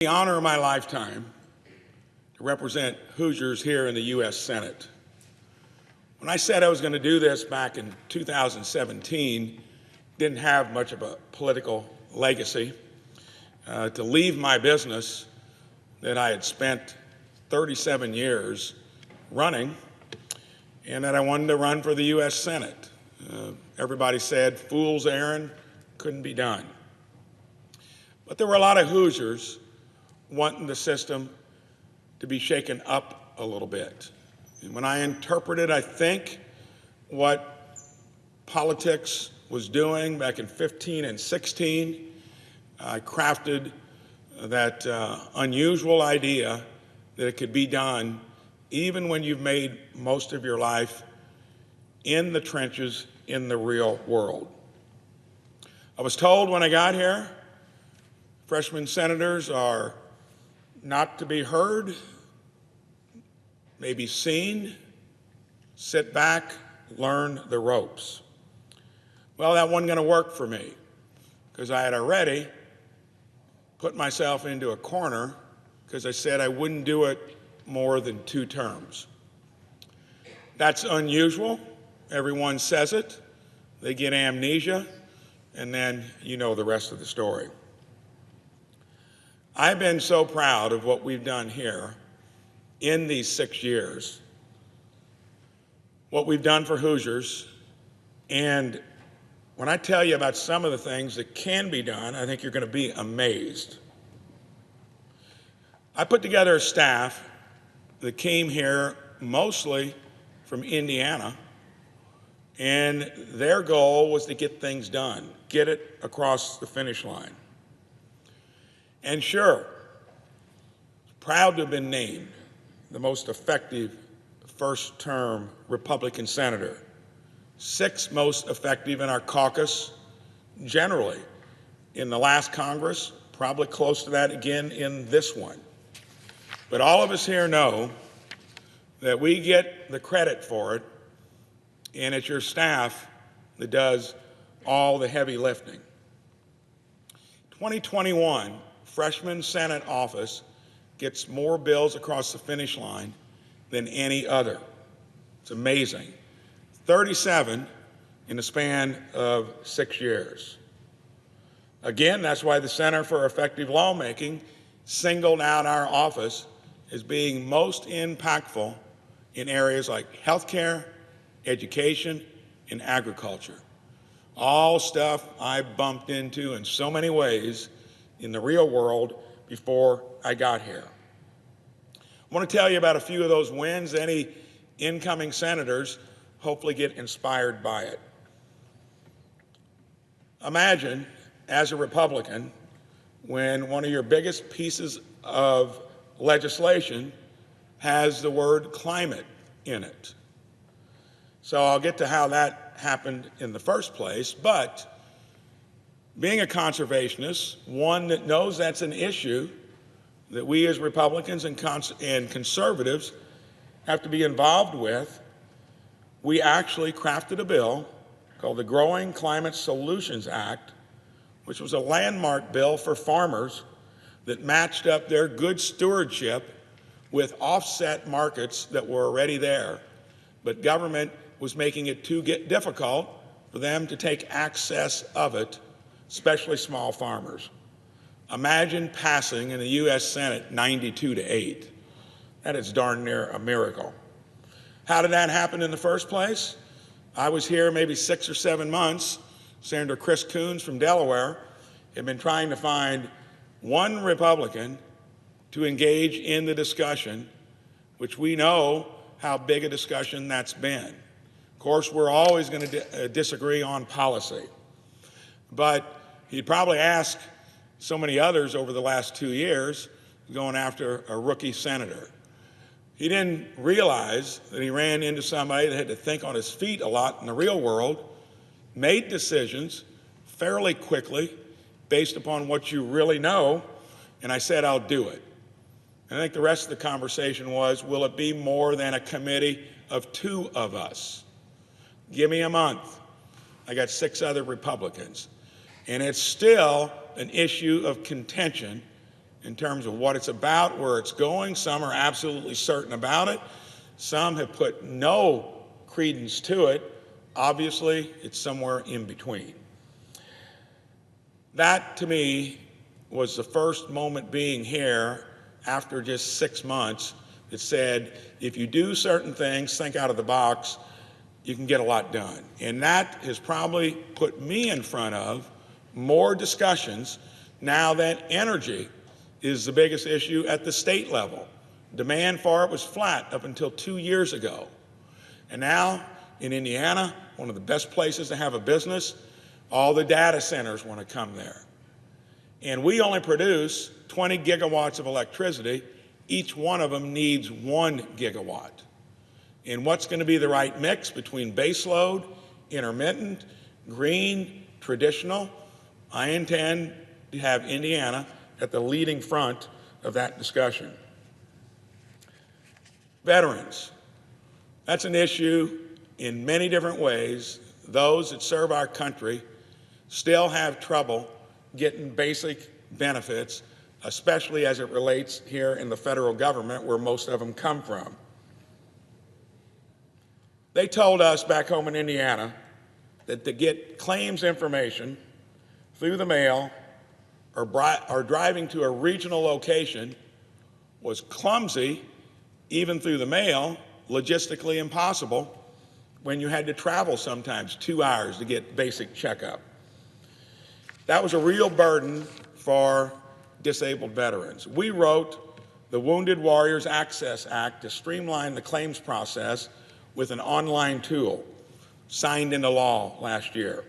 The honor of my lifetime to represent Hoosiers here in the U.S. Senate. When I said I was going to do this back in 2017, didn't have much of a political legacy, to leave my business that I had spent 37 years running, and that I wanted to run for the U.S. Senate. Everybody said, fool's errand, couldn't be done. But there were a lot of Hoosiers wanting the system to be shaken up a little bit. And when I interpreted, I think, what politics was doing back in 15 and 16, I crafted that unusual idea that it could be done even when you've made most of your life in the trenches in the real world. I was told when I got here, freshman senators are not to be heard, maybe seen, sit back, learn the ropes. Well, that wasn't going to work for me because I had already put myself into a corner because I said I wouldn't do it more than 2 terms. That's unusual. Everyone says it. They get amnesia, and then you know the rest of the story. I've been so proud of what we've done here in these 6 years, what we've done for Hoosiers, and when I tell you about some of the things that can be done, I think you're going to be amazed. I put together a staff that came here mostly from Indiana, and their goal was to get things done, get it across the finish line. And sure, proud to have been named the most effective first-term Republican senator, 6th most effective in our caucus generally in the last Congress, probably close to that again in this one. But all of us here know that we get the credit for it, and it's your staff that does all the heavy lifting. 2021, freshman Senate office gets more bills across the finish line than any other. It's amazing. 37 in the span of 6 years. Again, that's why the Center for Effective Lawmaking singled out our office as being most impactful in areas like healthcare, education, and agriculture. All stuff I bumped into in so many ways in the real world before I got here. I want to tell you about a few of those wins. Any incoming senators hopefully get inspired by it. Imagine, as a Republican, when one of your biggest pieces of legislation has the word climate in it. So I'll get to how that happened in the first place, but being a conservationist, one that knows that's an issue that we as Republicans and conservatives have to be involved with, we actually crafted a bill called the Growing Climate Solutions Act, which was a landmark bill for farmers that matched up their good stewardship with offset markets that were already there. But government was making it too difficult for them to take access of it, especially small farmers. Imagine passing in the U.S. Senate 92-8. That is darn near a miracle. How did that happen in the first place? I was here maybe 6 or 7 months. Senator Chris Coons from Delaware had been trying to find one Republican to engage in the discussion, which we know how big a discussion that's been. Of course, we're always going to disagree on policy, but he'd probably ask so many others over the last 2 years going after a rookie senator. He didn't realize that he ran into somebody that had to think on his feet a lot in the real world, made decisions fairly quickly based upon what you really know, and I said, I'll do it. And I think the rest of the conversation was, will it be more than a committee of 2 of us? Give me a month. I got 6 other Republicans. And it's still an issue of contention in terms of what it's about, where it's going. Some are absolutely certain about it. Some have put no credence to it. Obviously, it's somewhere in between. That, to me, was the first moment being here after just 6 months that said, if you do certain things, think out of the box, you can get a lot done. And that has probably put me in front of more discussions now that energy is the biggest issue at the state level. Demand for it was flat up until 2 years ago. And now in Indiana, one of the best places to have a business, all the data centers want to come there. And we only produce 20 gigawatts of electricity. Each one of them needs 1 gigawatt. And what's going to be the right mix between baseload, intermittent, green, traditional? I intend to have Indiana at the leading front of that discussion. Veterans. That's an issue in many different ways. Those that serve our country still have trouble getting basic benefits, especially as it relates here in the federal government where most of them come from. They told us back home in Indiana that to get claims information through the mail or driving to a regional location was clumsy, even through the mail, logistically impossible when you had to travel sometimes 2 hours to get basic checkup. That was a real burden for disabled veterans. We wrote the Wounded Warriors Access Act to streamline the claims process with an online tool signed into law last year.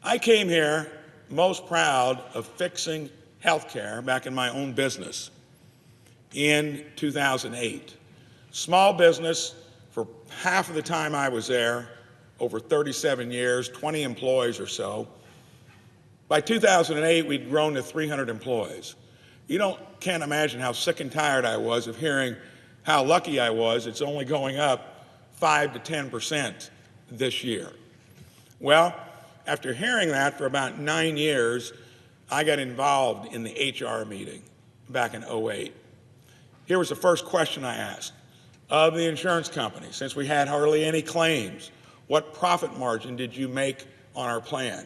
I came here most proud of fixing healthcare back in my own business in 2008. Small business, for half of the time I was there, over 37 years, 20 employees or so. By 2008, we'd grown to 300 employees. You can't imagine how sick and tired I was of hearing how lucky I was. It's only going up 5 to 10% this year. Well, after hearing that for about 9 years, I got involved in the HR meeting back in 2008. Here was the first question I asked of the insurance company. Since we had hardly any claims, what profit margin did you make on our plan?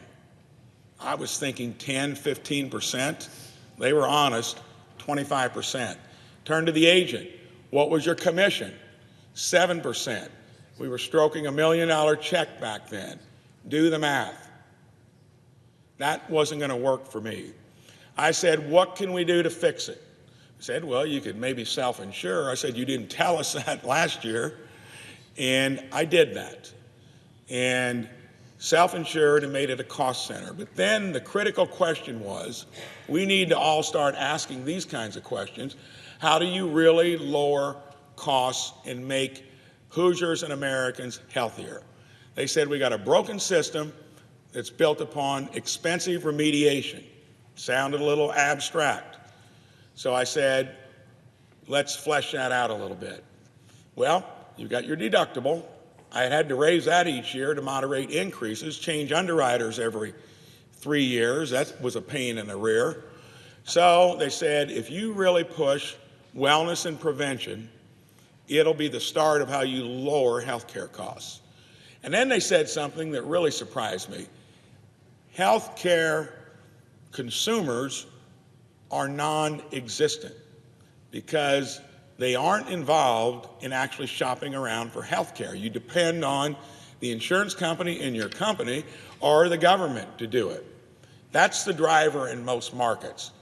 I was thinking 10, 15%. They were honest, 25%. Turned to the agent. What was your commission? 7%. We were stroking $1 million check back then. Do the math. That wasn't going to work for me. I said, what can we do to fix it? I said, well, you could maybe self-insure. I said, you didn't tell us that last year. And I did that. And self-insured and made it a cost center. But then the critical question was, we need to all start asking these kinds of questions. How do you really lower costs and make Hoosiers and Americans healthier? They said we got a broken system that's built upon expensive remediation. Sounded a little abstract. So I said, let's flesh that out a little bit. Well, you got your deductible. I had to raise that each year to moderate increases, change underwriters every 3 years. That was a pain in the rear. So they said, if you really push wellness and prevention, it'll be the start of how you lower healthcare costs. And then they said something that really surprised me. Healthcare consumers are non-existent because they aren't involved in actually shopping around for health care. You depend on the insurance company in your company or the government to do it. That's the driver in most markets.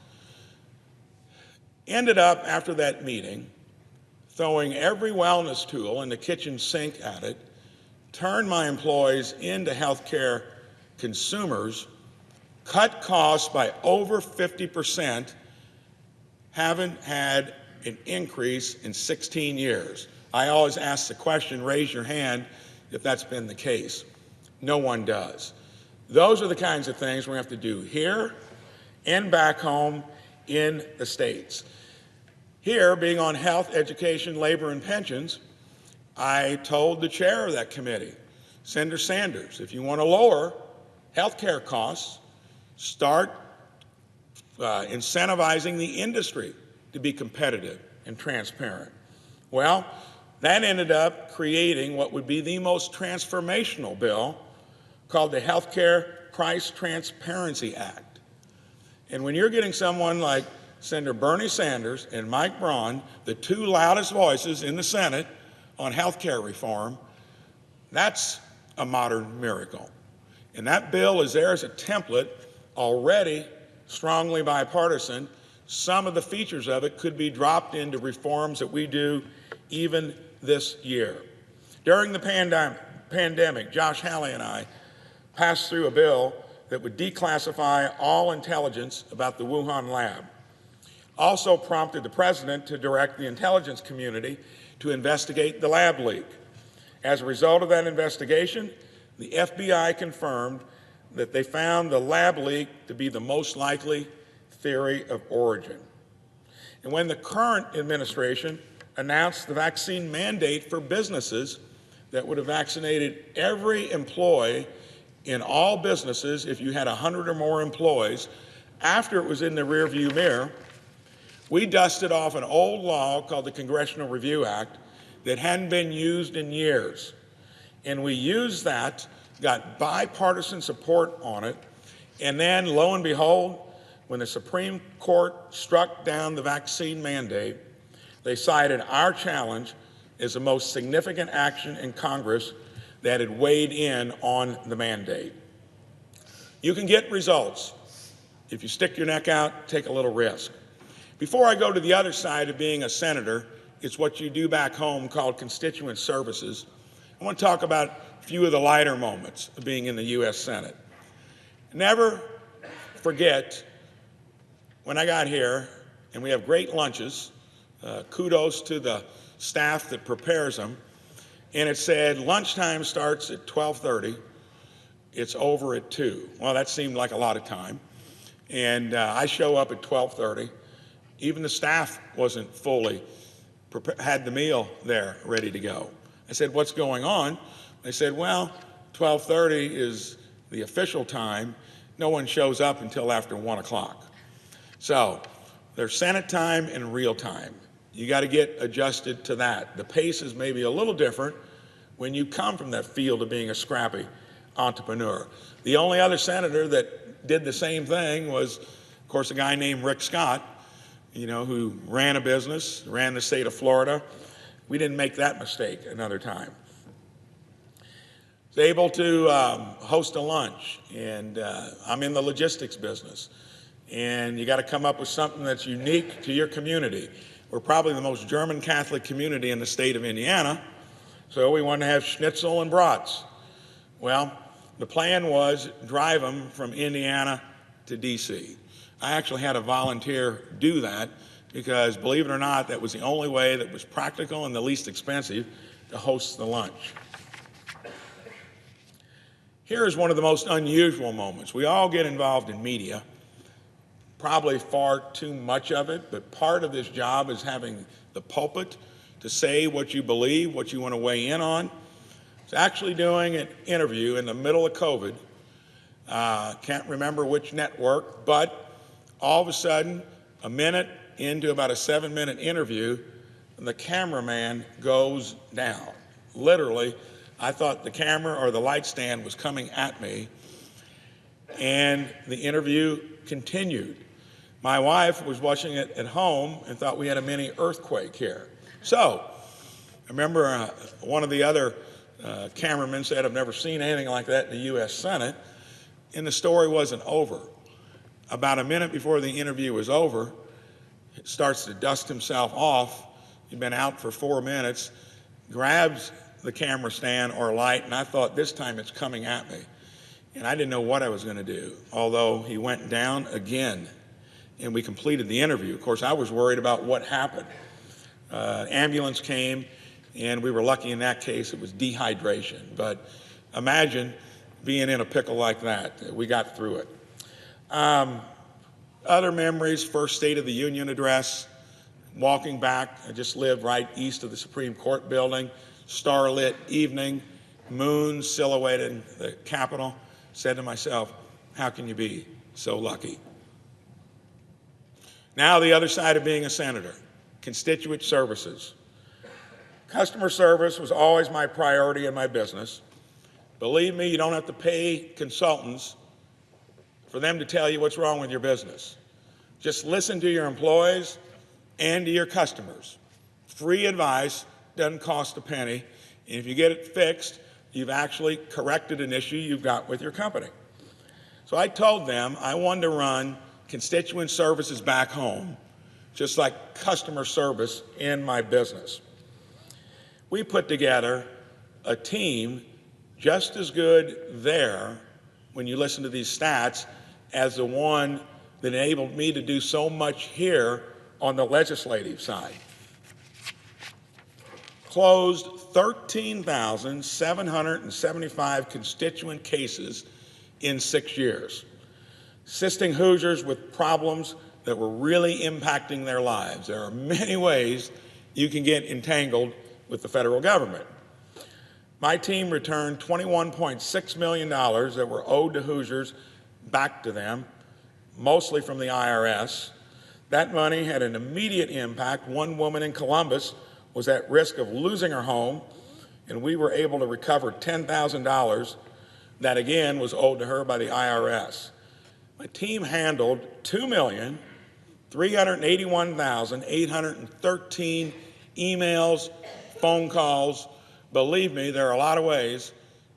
Ended up, after that meeting, throwing every wellness tool in the kitchen sink at it, turned my employees into healthcare consumers, cut costs by over 50%, haven't had an increase in 16 years. I always ask the question, raise your hand if that's been the case. No one does. Those are the kinds of things we have to do here and back home in the States. Here, being on health, education, labor, and pensions, I told the chair of that committee, Senator Sanders, if you want to lower health care costs, start incentivizing the industry to be competitive and transparent. Well, that ended up creating what would be the most transformational bill called the Healthcare Price Transparency Act. And when you're getting someone like Senator Bernie Sanders and Mike Braun, the two loudest voices in the Senate on health care reform, that's a modern miracle. And that bill is there as a template, already strongly bipartisan. Some of the features of it could be dropped into reforms that we do even this year. During the pandemic, Josh Hawley and I passed through a bill that would declassify all intelligence about the Wuhan lab. Also prompted the president to direct the intelligence community to investigate the lab leak. As a result of that investigation, the FBI confirmed that they found the lab leak to be the most likely theory of origin. And when the current administration announced the vaccine mandate for businesses that would have vaccinated every employee in all businesses if you had 100 or more employees, after it was in the rearview mirror, we dusted off an old law called the Congressional Review Act that hadn't been used in years. And we used that, got bipartisan support on it, and then, lo and behold, when the Supreme Court struck down the vaccine mandate, they cited our challenge as the most significant action in Congress that had weighed in on the mandate. You can get results if you stick your neck out, take a little risk. Before I go to the other side of being a senator, it's what you do back home called constituent services. I want to talk about a few of the lighter moments of being in the U.S. Senate. Never forget when I got here, and we have great lunches. Kudos to the staff that prepares them. And it said lunchtime starts at 12:30. It's over at 2. Well, that seemed like a lot of time. And I show up at 12:30. Even the staff wasn't fully had the meal there ready to go. I said, what's going on? They said, well, 12:30 is the official time. No one shows up until after 1 o'clock. So there's Senate time and real time. You got to get adjusted to that. The pace is maybe a little different when you come from that field of being a scrappy entrepreneur. The only other senator that did the same thing was, of course, a guy named Rick Scott, who ran a business, ran the state of Florida. We didn't make that mistake another time. I was able to host a lunch, and I'm in the logistics business. And you got to come up with something that's unique to your community. We're probably the most German Catholic community in the state of Indiana, so we wanted to have schnitzel and brats. Well, the plan was drive them from Indiana to D.C. I actually had a volunteer do that because, believe it or not, that was the only way that was practical and the least expensive to host the lunch. Here is one of the most unusual moments. We all get involved in media, probably far too much of it, but part of this job is having the pulpit to say what you believe, what you want to weigh in on. It's actually doing an interview in the middle of COVID. Can't remember which network, but all of a sudden, a minute into about a 7-minute interview, the cameraman goes down. Literally, I thought the camera or the light stand was coming at me, and the interview continued. My wife was watching it at home and thought we had a mini earthquake here. So I remember one of the other cameramen said, I've never seen anything like that in the U.S. Senate, and the story wasn't over. About a minute before the interview was over, he starts to dust himself off. He'd been out for 4 minutes, grabs the camera stand or light, and I thought this time it's coming at me. And I didn't know what I was going to do, although he went down again. And we completed the interview. Of course, I was worried about what happened. Ambulance came, and we were lucky in that case it was dehydration. But imagine being in a pickle like that. We got through it. Other memories, first State of the Union address, walking back. I just lived right east of the Supreme Court building, starlit evening, moon silhouetted the Capitol. Said to myself, how can you be so lucky? Now the other side of being a senator, constituent services. Customer service was always my priority in my business. Believe me, you don't have to pay consultants for them to tell you what's wrong with your business. Just listen to your employees and to your customers. Free advice doesn't cost a penny, and if you get it fixed, you've actually corrected an issue you've got with your company. So I told them I wanted to run constituent services back home, just like customer service in my business. We put together a team just as good there, when you listen to these stats, as the one that enabled me to do so much here on the legislative side. Closed 13,775 constituent cases in 6 years, assisting Hoosiers with problems that were really impacting their lives. There are many ways you can get entangled with the federal government. My team returned $21.6 million that were owed to Hoosiers back to them, mostly from the IRS. That money had an immediate impact. One woman in Columbus was at risk of losing her home, and we were able to recover $10,000 that again was owed to her by the IRS. My team handled 2,381,813 emails, phone calls. Believe me, there are a lot of ways,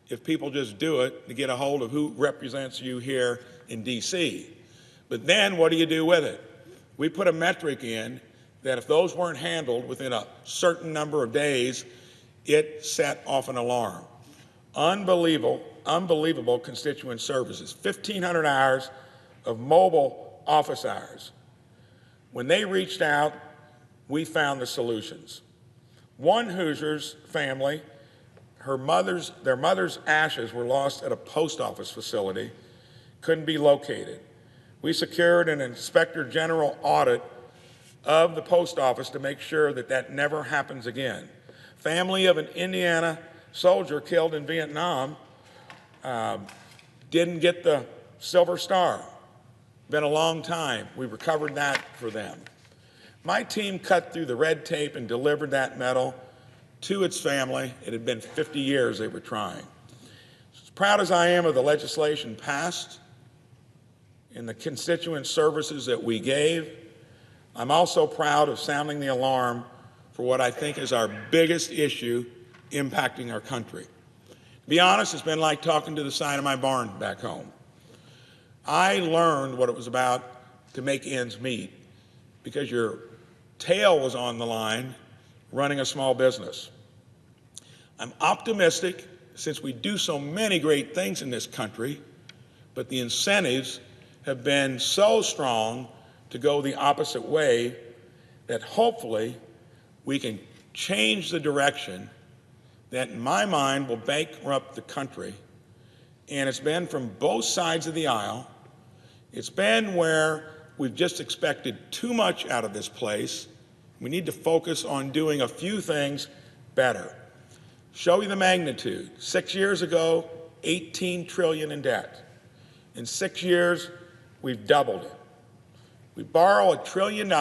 if people just do it, to get a hold of who represents you here in D.C. But then what do you do with it? We put a metric in that if those weren't handled within a certain number of days, it set off an alarm. Unbelievable constituent services, 1,500 hours of mobile office hours. When they reached out, we found the solutions. One Hoosiers family, their mother's ashes were lost at a post office facility, couldn't be located. We secured an inspector general audit of the post office to make sure that that never happens again. Family of an Indiana soldier killed in Vietnam didn't get the Silver Star. Been a long time. We recovered that for them. My team cut through the red tape and delivered that medal to its family. It had been 50 years they were trying. As proud as I am of the legislation passed and the constituent services that we gave, I'm also proud of sounding the alarm for what I think is our biggest issue impacting our country. To be honest, it's been like talking to the side of my barn back home. I learned what it was about to make ends meet because your tail was on the line running a small business. I'm optimistic since we do so many great things in this country, but the incentives have been so strong to go the opposite way that hopefully we can change the direction that, in my mind, will bankrupt the country. And it's been from both sides of the aisle. It's been where we've just expected too much out of this place. We need to focus on doing a few things better. Show you the magnitude. 6 years ago, $18 trillion in debt. In 6 years, we've doubled it. We borrow $1 trillion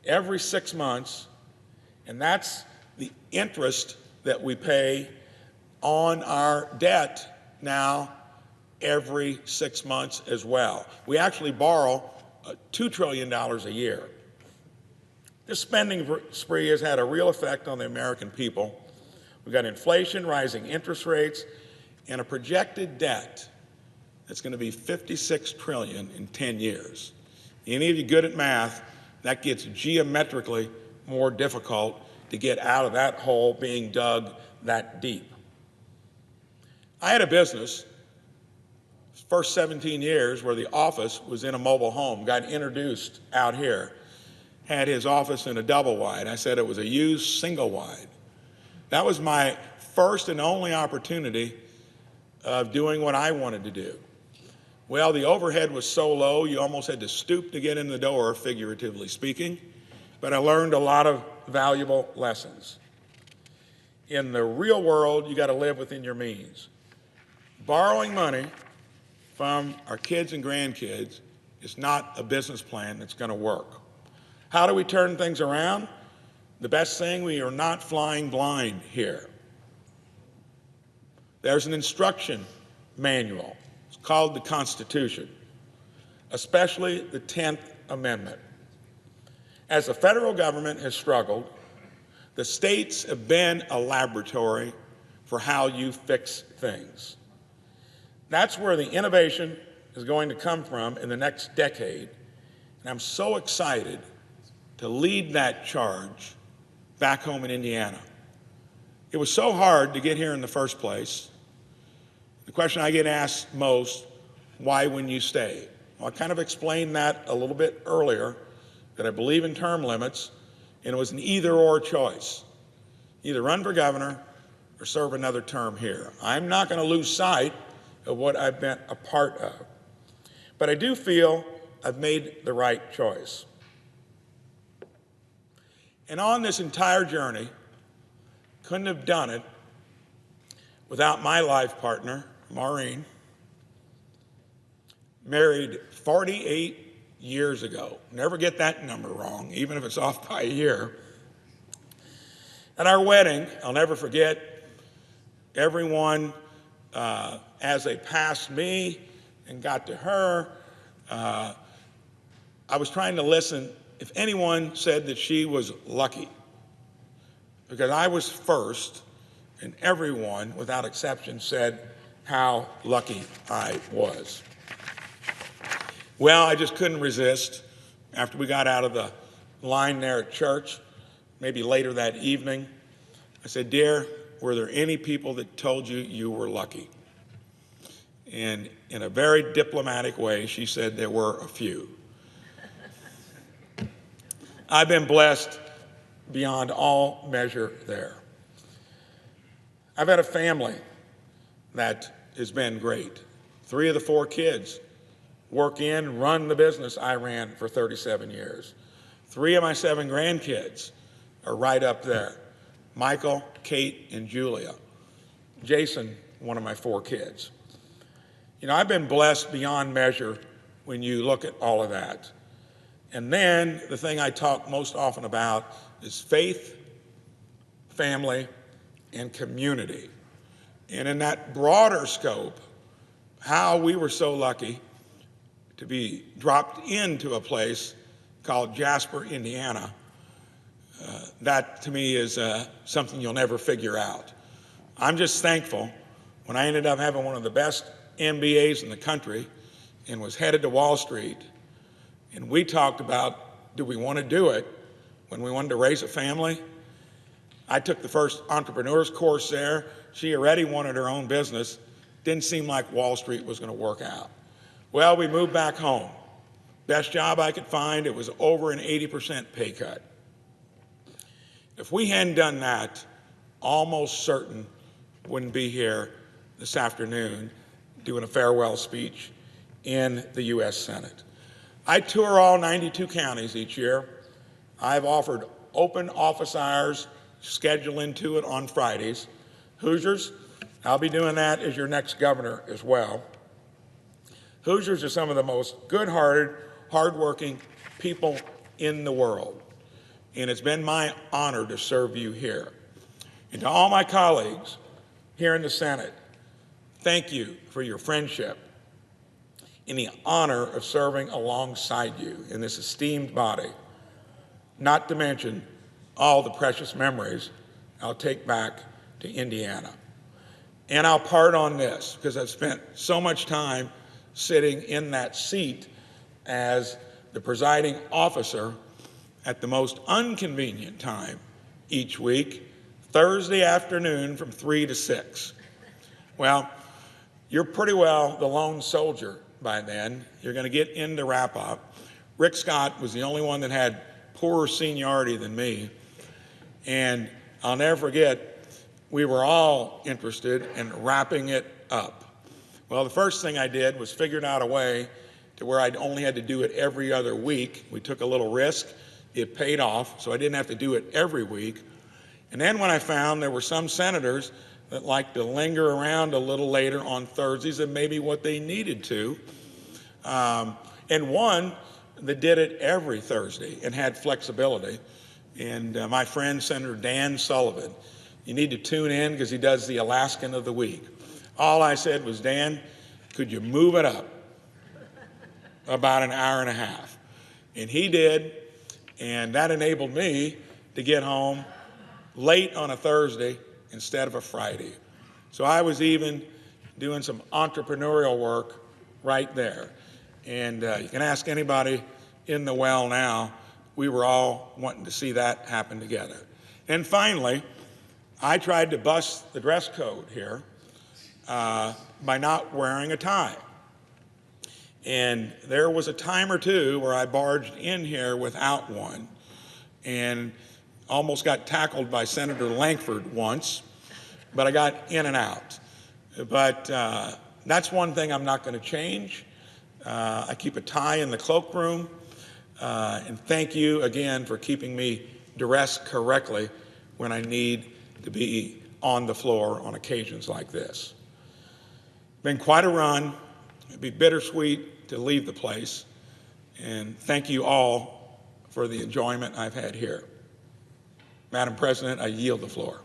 every 6 months, and that's the interest that we pay on our debt now every 6 months as well. We actually borrow $2 trillion a year. This spending spree has had a real effect on the American people. We've got inflation, rising interest rates, and a projected debt that's going to be $56 trillion in 10 years. Any of you good at math, that gets geometrically more difficult to get out of that hole being dug that deep. I had a business, first 17 years, where the office was in a mobile home, got introduced out here, had his office in a double wide. I said it was a used single wide. That was my first and only opportunity of doing what I wanted to do. Well, the overhead was so low, you almost had to stoop to get in the door, figuratively speaking, but I learned a lot of valuable lessons. In the real world, you got to live within your means. Borrowing money from our kids and grandkids is not a business plan that's going to work. How do we turn things around? The best thing, we are not flying blind here. There's an instruction manual. It's called the Constitution, especially the 10th Amendment. As the federal government has struggled, the states have been a laboratory for how you fix things. That's where the innovation is going to come from in the next decade. And I'm so excited to lead that charge back home in Indiana. It was so hard to get here in the first place. The question I get asked most, why wouldn't you stay? Well, I kind of explained that a little bit earlier, that I believe in term limits, and it was an either-or choice. Either run for governor or serve another term here. I'm not going to lose sight of what I've been a part of. But I do feel I've made the right choice. And on this entire journey, couldn't have done it without my life partner, Maureen, married 48 years ago. Never get that number wrong, even if it's off by a year. At our wedding, I'll never forget, everyone, as they passed me and got to her, I was trying to listen if anyone said that she was lucky, because I was first, and everyone, without exception, said how lucky I was. Well, I just couldn't resist. After we got out of the line there at church, maybe later that evening, I said, "Dear, were there any people that told you you were lucky?" And in a very diplomatic way, she said there were a few. I've been blessed beyond all measure there. I've had a family that has been great. 3 of the 4 kids work in, run the business I ran for 37 years. 3 of my 7 grandkids are right up there. Michael, Kate, and Julia. Jason, one of my 4 kids. You know, I've been blessed beyond measure when you look at all of that. And then the thing I talk most often about is faith, family, and community. And in that broader scope, how we were so lucky to be dropped into a place called Jasper, Indiana, that to me is something you'll never figure out. I'm just thankful when I ended up having one of the best MBAs in the country and was headed to Wall Street, and we talked about, do we want to do it when we wanted to raise a family? I took the first entrepreneur's course there. She already wanted her own business. Didn't seem like Wall Street was going to work out. Well, we moved back home. Best job I could find, it was over an 80% pay cut. If we hadn't done that, almost certain wouldn't be here this afternoon doing a farewell speech in the U.S. Senate. I tour all 92 counties each year. I've offered open office hours, schedule into it on Fridays. Hoosiers, I'll be doing that as your next governor as well. Hoosiers are some of the most good-hearted, hardworking people in the world. And it's been my honor to serve you here. And to all my colleagues here in the Senate, thank you for your friendship and the honor of serving alongside you in this esteemed body, not to mention all the precious memories I'll take back to Indiana. And I'll part on this, because I've spent so much time sitting in that seat as the presiding officer at the most inconvenient time each week, Thursday afternoon from 3 to 6. Well, you're pretty well the lone soldier by then. You're going to get into wrap-up. Rick Scott was the only one that had poorer seniority than me. And I'll never forget, we were all interested in wrapping it up. Well, the first thing I did was figured out a way to where I'd only had to do it every other week. We took a little risk. It paid off, so I didn't have to do it every week. And then when I found there were some senators that liked to linger around a little later on Thursdays than maybe what they needed to, and one that did it every Thursday and had flexibility. And my friend, Senator Dan Sullivan, you need to tune in because he does the Alaskan of the Week. All I said was, Dan, could you move it up about an hour and a half? And he did, and that enabled me to get home late on a Thursday instead of a Friday. So I was even doing some entrepreneurial work right there. And you can ask anybody in the well now, we were all wanting to see that happen together. And finally, I tried to bust the dress code here by not wearing a tie. And there was a time or two where I barged in here without one and almost got tackled by Senator Lankford once, but I got in and out. But that's one thing I'm not going to change. I keep a tie in the cloakroom. And thank you again for keeping me dressed correctly when I need to be on the floor on occasions like this. Been quite a run. It'd be bittersweet to leave the place. And thank you all for the enjoyment I've had here. Madam President, I yield the floor.